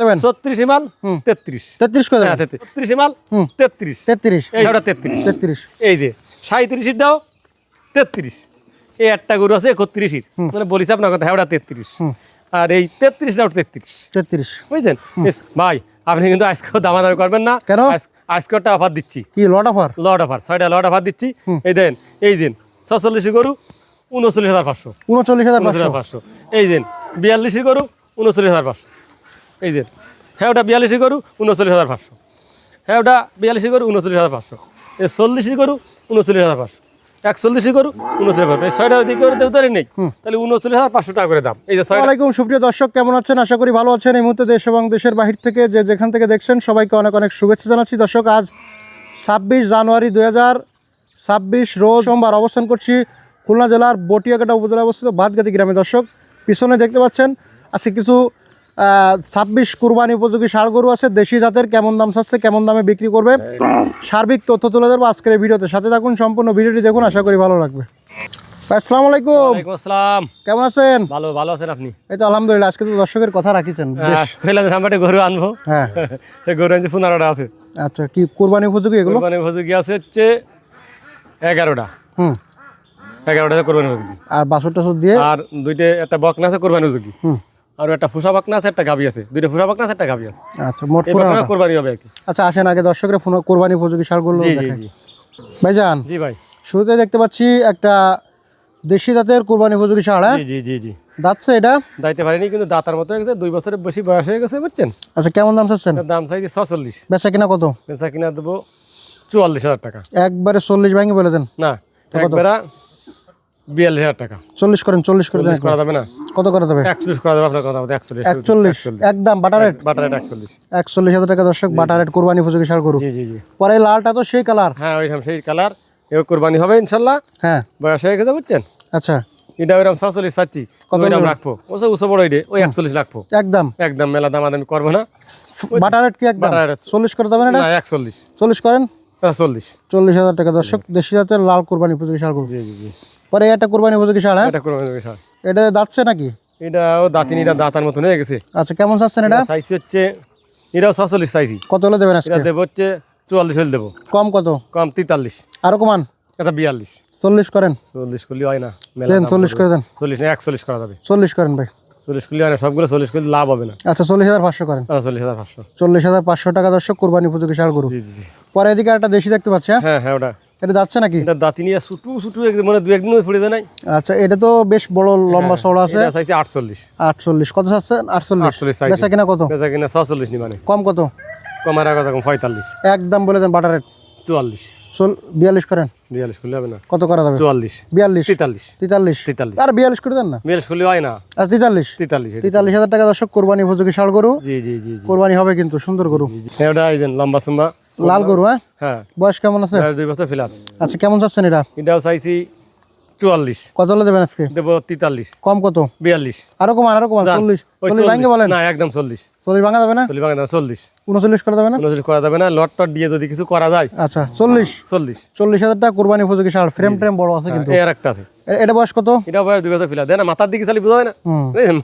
দেবেন 36 মাল 33 33 করে দেবেন 36 মাল 33 33 এই ওটা 33 33 এই যে 37 এর দাও 33 এই একটা গরু আছে 31 এর মানে বলিস আপনার কথা ওটা 33 আর এই 33 না 33 33 বুঝছেন ভাই আপনি কিন্তু আজকে দামাদামি করবেন না কেন আজকে একটা অফার দিচ্ছি কি লট অফার লট অফার 6টা লট অফার দিচ্ছি এই দেন এই দিন 46 গরু 39500 39500 এই দিন 42 গরু 39500 এই দিন হ্যাঁ ওটা 42 গরু 39500 হ্যাঁ ওটা 42 গরু 39500 এই 40 গরু 39500 41 গরু 39500 এই 6টা দিকে করে দেওয়ার নেই তাহলে 39500 টাকা করে দাম এই যে আসসালামু আলাইকুম সুপ্রিয় দর্শক, কেমন আছেন? আশা করি ভালো আছেন। এই মুহূর্তে দেশ এবং দেশের বাহির থেকে যে যেখান থেকে দেখছেন সবাইকে অনেক অনেক শুভেচ্ছা জানাচ্ছি। দর্শক, আজ 26 জানুয়ারি 2026 রোজ সোমবার অবস্থান করছি খুলনা জেলার বটিয়াঘাটা উপজেলায় অবস্থিত ভাতগাতি গ্রামে। দর্শক, পিছনে দেখতে পাচ্ছেন আজকে কিছু 26 কুরবানি উপযোগী ষাঁড় গরু আছে, দেশি জাতের। কেমন দাম চাচ্ছে, কেমন দামে বিক্রি করবে, সার্বিক তথ্য তুলে ধরবো আজকের এই ভিডিওতে। সাথে থাকুন, সম্পূর্ণ ভিডিওটি দেখুন, আশা করি ভালো লাগবে। আসসালামু আলাইকুম। ওয়ালাইকুম আসসালাম। কেমন আছেন? ভালো আছেন আপনি? এই তো আলহামদুলিল্লাহ। আজকে তো দর্শকের কথা রাখিছেন। কইলাম সামনে গরু আনবো। হ্যাঁ, এই গরু আনছে 15টা আছে। আচ্ছা, কি কুরবানি উপযোগী এগুলো? কুরবানি উপযোগী আছে হচ্ছে 11টা। 11টা কুরবানি উপযোগী। আর বাছুর টাছুর দিয়ে আর দুইটা একটা বকনা আছে কুরবানি উপযোগী। আর একটা ফুসা বকনা আছে, একটা গাভী আছে। দুইটা ফুসা বকনা আছে, একটা গাভী আছে। আচ্ছা, মোট এই বকনাটা কুরবানি হবে আর কি। আচ্ছা, আসেন আগে দর্শকরা কুরবানি উপযোগী ষাঁড়গুলো দেখাই। ভাইজান, জি ভাই। শুরুতে দেখতে পাচ্ছি একটা দেশি জাতের কুরবানি উপযোগী ষাঁড়। হ্যাঁ, জি। যাচ্ছে এটা? যাইতে পারিনি, কিন্তু দাতার মতো হয়ে গেছে, 2 বছরের বেশি বয়স হয়ে গেছে, বুঝছেন? আচ্ছা, কেমন দাম চাচ্ছেন? দাম চাইছি 46। বেচা কিনা কত? বেচা কিনা দেবো 44,000 টাকা। একবারে 40 ভাঙি বলে দেন। না, একবারে 42,000 টাকা। 40 করেন, 40 করে দেন। করা যাবে না? কত করা যাবে? 41 করা যাবে আপনার কথা মতো। 41 একদম বাটার রেট। 41,000 টাকা দর্শক, বাটার রেট কুরবানি উপযোগী ষাঁড় গরু। জি। পরে লালটা তো সেই কালার। হ্যাঁ, ওইরকম সেই কালার। এও কুরবানি হবে ইনশাল্লাহ। হ্যাঁ, বয়স হয়ে গেছে, বুঝছেন? আচ্ছা, এটা ওইরকম 46 চাচ্ছি। কত দাম রাখবো? ওসব বড় এটা ওই 41 রাখবো। একদম মেলা দামাদামি করবো না। বাটার রেট কি একদম 40 করে দেবেন? এটা 41 40 করেন। 40,000 টাকা দর্শক, দেশি জাতের লাল কুরবানি উপযোগী ষাঁড় গরু। জি। পরে এটা কুরবানি উপযোগী ষাঁড়। এটা কুরবানি হবে স্যার। এটা যাচ্ছে নাকি? এটাও দাঁতিনিটা দাঁতার মতন হয়ে গেছে। আচ্ছা, কেমন চাচ্ছেন এটা? সাইজ হচ্ছে এটাও 46 চাইছি। কত হলে দেবেন আজকে? এটা দেবো হচ্ছে 44 হলে দেবো। কম কত? কম 43। আরো কমান? এটা 42। 40 করেন। 40 করলে হয় না। দেন 40 করে দেন। 40 না, 41 করা যাবে। 40 করেন ভাই। 40 করলে হয় না, সবগুলো 40 করলে লাভ হবে না। আচ্ছা, 40,500 করেন। 40,500। 40,500 টাকা দর্শক, কুরবানি উপযোগী ষাঁড় গরু। জি। পরে এদিকে একটা দেশি দেখতে পাচ্ছি। হ্যাঁ ওটা। এটা যাচ্ছে নাকি? এটা দাঁতিনি ছুটু একদম, মানে 2 একদিন ফুড়ে দেয় নাই। আচ্ছা, এটা তো বেশ বড় লম্বা চওড়া আছে। এটা চাইছি 48। 48 কত চাচ্ছেন? 48 চাইছি। বেচা কিনা কত? বেচা কিনা 46 নি, মানে কম কত? কমার কথা কম 45। একদম বলে দেন বাটার রেট। 44। 42 করেন। 42 করলে হবে না। কত করা যাবে? 44। 42 43। 43 আর 42 করে দেন না। 42 করলে হয় না। আর 43,000 টাকা দর্শক, কুরবানি উপযোগী ষাঁড় গরু। জি। কুরবানি হবে কিন্তু, সুন্দর গরু। এটা এই যে লম্বা সুম্বা লাল গরু। হ্যাঁ। বয়স কেমন আছে? 2 বছর ফিলাস। আচ্ছা, কেমন চাচ্ছেন এটা? এটাও চাইছি 44। কত হলে দেবেন আজকে? দেবো 43। কম কত? 42। আরো কমান 40 ভাঙে বলেন না, একদম 40 ভাঙা যাবে না। 40 ভাঙা যাবে। 40 39 করা যাবে না। 39 করা যাবে না, লট দিয়ে যদি কিছু করা যায়। আচ্ছা, 40,000 টাকা কুরবানি উপযোগী ষাঁড়। ফ্রেম বড় আছে কিন্তু। এর একটা আছে। এটা বয়স কত? এটা বয়স 2 বছর ফিলাস। দেন মাথার দিকে চালি বোঝা যায় না,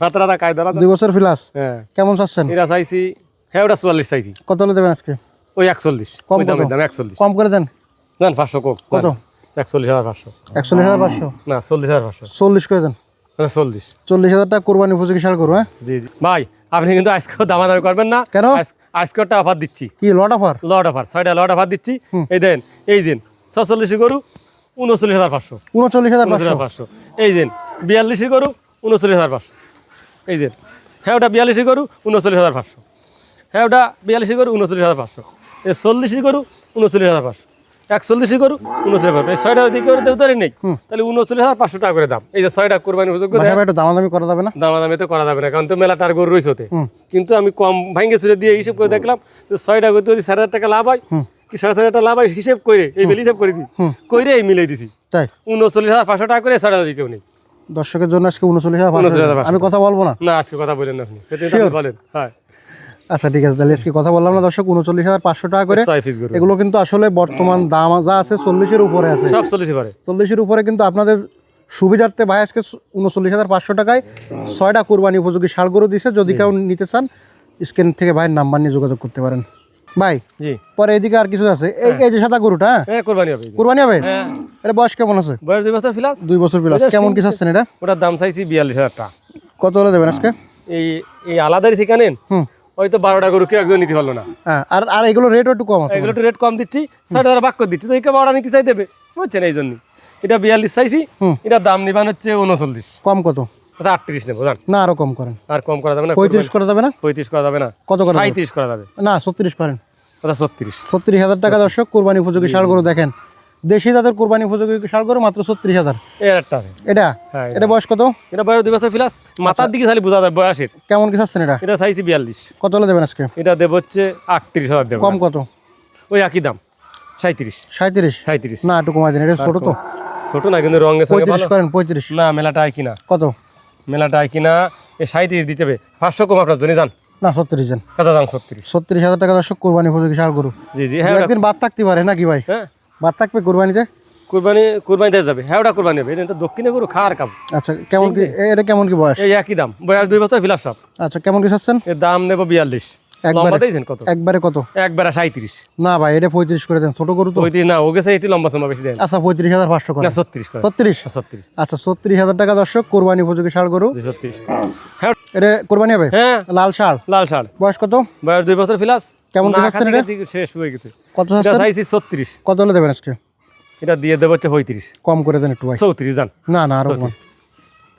মাথাটা কায়দা। 2 বছর ফিলাস। হ্যাঁ। কেমন চাচ্ছেন? এটা চাইছি, হ্যাঁ ওটা 44 চাইছি। কত হলে দেবেন আজকে? ওই 41। কম কত? দাম 41। কম করে দেন। দেন 500 কত? 41,500। 41,500 না, 40,500। 40 করে দেন। 40,000 টাকা কুরবানি উপযোগী ষাঁড় গরু। হ্যাঁ, জি। ভাই, আপনি কিন্তু আজকেও দামাদামি করবেন না। কেন? আজকে একটা অফার দিচ্ছি। কি লট অফার? লট অফার 6টা লট অফার দিচ্ছি। এই দেন এই দিন 46 গরু 39,500। 39,500 এই দিন 42 গরু 39,500। এই দিন হ্যাঁ ওটা 42 গরু 39,500। হ্যাঁ ওটা 42 গরু 39,500। এই 40 গরু 39,500। 41 গরু 39,500। এই 6টা দিকে করে দেওয়ার নেই তাহলে 39,500 টাকা করে দাম। এই যে 6টা কুরবানি উপযোগ্য। একটু দামাদামি করা যাবে না? দামাদামি তো করা যাবে না, কারণ তো মেলা তার গরু রয়েছে ওতে। কিন্তু আমি কম ভাঙ্গে চুরে দিয়ে হিসেব করে দেখলাম যে 6টা গরু যদি 7,500 টাকা লাভ হয় কি 7,500 টাকা লাভ হয়, হিসেব করে এই বেল হিসেব করে দিই, করে এই মিলাই দিছি। তাই 39,500 টাকা করে 6টা দিকেও নেই। দর্শকের জন্য আজকে 39,500। আমি কথা বলবো না। না, আজকে কথা বলেন না আপনি, বলেন। হ্যাঁ, আচ্ছা, ঠিক আছে, তাহলে আজকে কথা বললাম না দর্শক। 39,500 টাকা করে। এগুলো কিন্তু আসলে বর্তমান দাম যা আছে 40-এর উপরে আছে। সব 40 করে। 40-এর উপরে কিন্তু আপনাদের সুবিধার্থে ভাই আজকে 39,500 টাকায় 6টা কুরবানি উপযোগী ষাঁড় গরু দিছে। যদি কেউ নিতে চান স্ক্রিন থেকে ভাইয়ের নাম্বার নিয়ে যোগাযোগ করতে পারেন। ভাই জি পরে এদিকে আর কিছু আছে, এই যে সাদা গরুটা, হ্যাঁ হ্যাঁ কোরবানি হবে কুরবানি হবে, হ্যাঁ এটা বয়স কেমন আছে? বয়স 2 বছর প্লাস 2 বছর প্লাস। কেমন কি চাচ্ছেন এটা? ওটার দাম চাইছি 42,000 টাকা। কত হলে দেবেন আজকে? এই এই আলাদাই থেকে নেন হুম হয়তো 12টা গরু কেউ একজন নিতে পারলো না, হ্যাঁ, আর আর এগুলো রেটও একটু কম আছে। এগুলো একটু রেট কম দিচ্ছি 6,000 বাক করে দিচ্ছি, তো একে 12টা নিতে চাই দেবে, বুঝছেন? এই জন্যই এটা 42 চাইছি, হুম। এটার দাম নিবান হচ্ছে 39, কম কত? আচ্ছা 38 নেবো জান, না আরো কম করেন। আর কম করা যাবে না? 35 করা যাবে না? 35 করা যাবে না? কত করা যাবে? 37 করা যাবে, না 36 করেন। আচ্ছা 36। 36,000 টাকা দর্শক, কোরবানি উপযোগী ষাঁড় গরু দেখেন, দেশি জাতের কোরবানি উপযোগী ষাঁড় গরু মাত্র 36,000। এর একটা আছে, এটা হ্যাঁ এটা বয়স কত? এটা বয়স 2 বছর প্লাস, মাথার দিকে খালি বোঝা যায় বয়সের। কেমন কি চাচ্ছেন এটা? এটা চাইছি 42, কত হলে দেবেন আজকে? এটা দেব হচ্ছে 38,000 দেবো। কম কত? ওই একই দাম 37। 37? না একটু কমাই দিন, এটা ছোট তো। ছোট না কিন্তু রঙের সঙ্গে 35 ভালো। করেন। 35? না মেলাটা আয় কিনা, কত? মেলাটা আয় কিনা এই 37 দিতে হবে, 500 কম আপনার জন্য যান, না 36 দেন। কাঁচা যান 36। 36,000 টাকা দর্শক, কোরবানি উপযোগী ষাঁড় গরু। জি জি হ্যাঁ একদিন বাদ থাকতে পারে নাকি ভাই? হ্যাঁ বাদ থাকবে কোরবানিতে? কুরবানিতে যাবে, হ্যাঁ ওটা কুরবানি হবে, এটা তো দক্ষিণে গরু খাওয়ার কাম। আচ্ছা কেমন কি এটা, কেমন কি বয়স? এই একই দাম, বয়স 2 বছর প্লাস সব। আচ্ছা কেমন কি চাচ্ছেন? এর দাম নেবো 42। একবারে? লম্বা দিয়েছেন কত? একবারে কত? একবারে 37। না ভাই এটা 35 করে দেন, ছোট গরু তো। 35 না, ও গেছে এটি লম্বা সম্ভব বেশি দেন। আচ্ছা 35,500 করে। না 36 করে। 36? 36। আচ্ছা 36,000 টাকা দর্শক, কোরবানি উপযোগী ষাঁড় গরু। জি 36। হ্যাঁ এটা কোরবানি হবে? হ্যাঁ লাল ষাঁড়, লাল ষাঁড়, বয়স কত? বয়স 2 বছর প্লাস। কেমন কি না চাচ্ছেন খাতে এটা? খাতে শেষ হয়ে গেছে। কত এটা চাচ্ছেন? চাইছি 36, কত হলে দেবেন আজকে? এটা দিয়ে দেবো হচ্ছে 35। কম করে দেন একটু ভাই। 34 জান, না না আরো কম,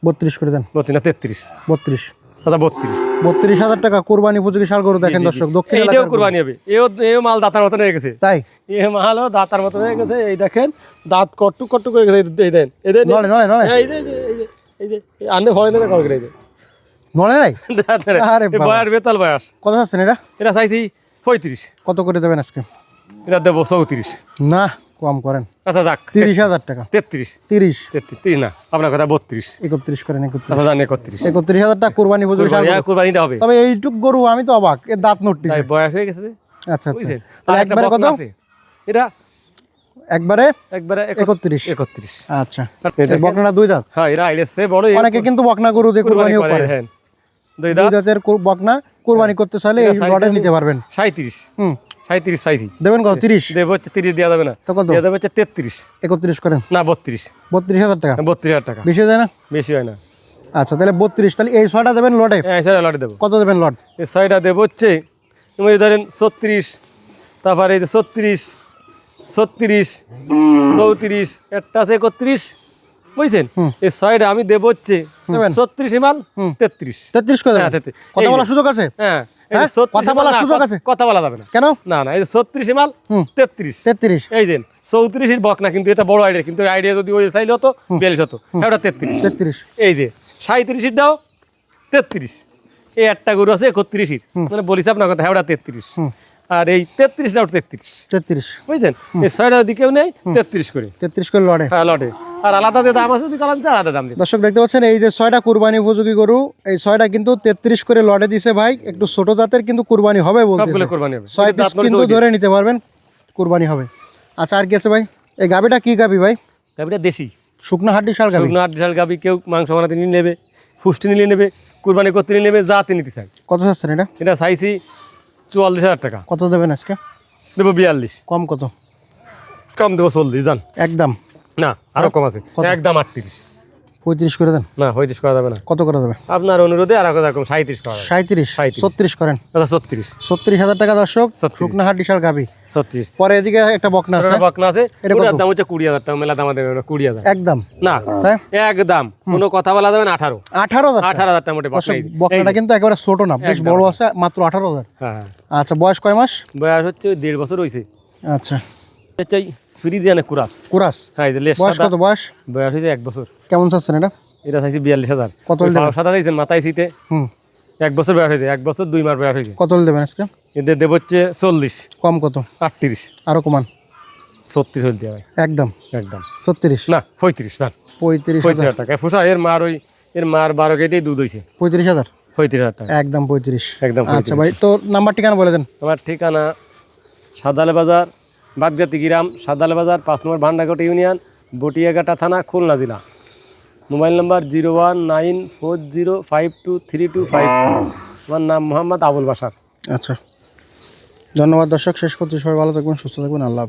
32 করে দেন। 32 না 33। 32? আচ্ছা 32। 32,000 টাকা কোরবানি উপযোগী ষাঁড় গরু দেখেন দর্শক, দক্ষিণ এইটাও এলাকার গরু। কুরবানি হবে, এও মাল দাতার মতন হয়ে গেছে, তাই? এ মালও দাতার মতন হয়ে গেছে। এই দেখেন দাঁত কট্টু কট্টু হয়ে গেছে, এই দেন এই দেন, নলে নলে নলে এই যে এই যে আন্নে ভয় না কল করে এই যে নলে নাই? আরে বাবা। বয়ার বেতাল বয়স। কত চাচ্ছেন এটা? এটা চাইছি 35, কত করে দেবেন আজকে? এটা দেবো 34। না কম করেন। আচ্ছা যাক 30,000 টাকা। 33। 30? 33 না, আপনার কথা 32। 31 করেন। 31? আচ্ছা জান 31। 31,000 টাকা কোরবানি উপযোগী ষাঁড় গরু। কুরবানিটা হবে, তবে এইটুক গরু আমি তো অবাক, এর দাঁত নড়টি। তাই বয়স হয়ে গেছে যে, আচ্ছা আচ্ছা, বুঝছেন? তাহলে আর একটা একবারে কত? বকনা আছে, এটা একবারে একবারে 31? 31। আচ্ছা, এই দেখেন। বকনাটা দুই দাঁত? হ্যাঁ এরা আইলেছে বড়, অনেকে কিন্তু বকনা গরু দিয়ে কোরবানিও করে। হ্যাঁ দুই দুই দাঁত দাঁতের বকনা কোরবানি করতে চাইলে এই এটা size লটে আমি- নিতে পারবেন। 37। হুম 37 চাইছি, দেবেন কত? 30? দেবো হচ্ছে 30 দেওয়া যাবে না, তো কত? দেওয়া যাবে হচ্ছে 33। 31 করেন। না 32। 32,000 টাকা? 32,000 টাকা বেশি হয়ে যায় না? বেশি হয় না। আচ্ছা তাহলে 32, তাহলে এই ছয়টা দেবেন লটে? হ্যাঁ ছয়টা লটে দেবো। কত দেবেন লট? এই ছয়টা দেবো হচ্ছে তুমি ধরেন 36, তারপরে এই যে 36, 36, 34, একটা আছে 31, বুঝছেন? হুম। এই ছয়টা আমি দেবো হচ্ছে দেবেন? 36 মাল হুম। 33। 33 করে হ্যাঁ, দেবেন? 33 কথা এই বলার যে। সুযোগ আছে? হ্যাঁ এই যে হ্যাঁ? 36 কথা মাল বলার না, সুযোগ আছে? কথা বলা যাবে না। কেন? না না এই যে 36 মাল হুম। 33। 33? এই যে 34 বক না, কিন্তু এটা বড় আইডিয়া, কিন্তু আইডিয়া যদি ওই চাইলে হতো 42 হতো, হ্যাঁ ওটা 33। 33? এই যে 37 দাও 33, এই একটা গরু আছে 31, মানে বলিস আপনার কথা, হ্যাঁ ওটা 33। হুম। আর এই 33 দাও 33, 33? বুঝছেন? এই ছয়টার দিকেও নেই 33 করে, 33 করে লটে। হ্যাঁ লটে। আর আলাদা যে দাম আছে যদি কালাম আলাদা দাম দিবে। দর্শক দেখতে পাচ্ছেন এই যে 6টা কুরবানি উপযোগী গরু, এই 6টা কিন্তু 33 করে লটে দিছে ভাই। একটু ছোট জাতের কিন্তু কুরবানি হবে বলতে। সবগুলো কোরবানি হবে, 6 পিস দাঁত নড়ে কিন্তু চৌকি। ধরে নিতে পারবেন, কুরবানি হবে। আচ্ছা আর কি আছে ভাই? এই গাবিটা কি গাবি ভাই? গাবিটা দেশি, শুকনা হাড্ডি শাল গাবি? শুকনো 8 বিশাল গাবি, কেউ মাংস বানাতে নিয়ে নেবে, ফুষ্টি নিয়ে নেবে, কুরবানি করতে নিয়ে নেবে, যাতে নিতে চায়। কত চাচ্ছেন এটা? এটা চাইছি 44,000 টাকা, কত দেবেন আজকে? দেবো 42। কম কত? কম দেবো 40 জান। একদম? না আরো কম আছে, কত? একদম 38। 35 করে দেন? না 35 করা যাবে না, কত করে দেবে? আপনার অনুরোধে আর রকম 37 করা যাবে। 37? 37 36 করেন। আচ্ছা 36। 36,000 টাকা দর্শক, 36 শুকনা হাড্ডি শাল গাবি। 36 পরে এদিকে একটা বকনা আছে, বকনা আছে, এটা ওটার কত? দাম হচ্ছে 20,000 টাকা, মেলা দাম দেবে 20,000। একদম? না তাই? একদম কোনো কথা বলা যাবে না, 18। 18,000? 18,000 টাকা মোটে দর্শক বকনা। এই যে, বকনাটা কিন্তু একেবারে ছোট না, বেশ একদম। বড় আছে, মাত্র 18,000। হ্যাঁ হ্যাঁ। আচ্ছা বয়স কয় মাস? বয়স হচ্ছে 1.5 বছর হয়েছে। আচ্ছা চাই ফ্রিজিয়ানে কুরাস। কুরাস? হ্যাঁ এই যে লেস বয়স সাদা। কত বয়স? বয়স হয়েছে 1 বছর। কেমন চাচ্ছেন এটা? এটা চাইছি 42,000। কত হলে দেবেন? সাদা দিয়েছেন মাথায় শীতে, হুম 1 বছর বয়স হয়েছে, 1 বছর 2 মাস বয়স হয়েছে। কত হলে দেবেন আজকে? এদের দেব হচ্ছে 40। কম কত? 38। আরো কমান? 36 হল দিয়ে ভাই, একদম? একদম। 36? না 35 না, 35,000? 35,000 টাকা। ফুসা এর মার ওই এর মার 12 কেটেই দুধ হয়েছে। 35,000? 35,000 টাকা একদম 35? একদম। আচ্ছা ভাই তো নাম্বার ঠিকানা বলে দেন। আমার ঠিকানা সাদালে বাজার, বাগদাতি গ্রাম, সাদালে বাজার 5 নম্বর ভান্ডারঘাট ইউনিয়ন, বটিয়াঘাটা থানা, খুলনা জেলা। Mobile number 01940523252। আমার নাম মোহাম্মদ আবুল বাশার। আচ্ছা, ধন্যবাদ দর্শক, শেষ করছি। সবাই ভালো থাকবেন, সুস্থ থাকবেন, আল্লাহ হাফেজ।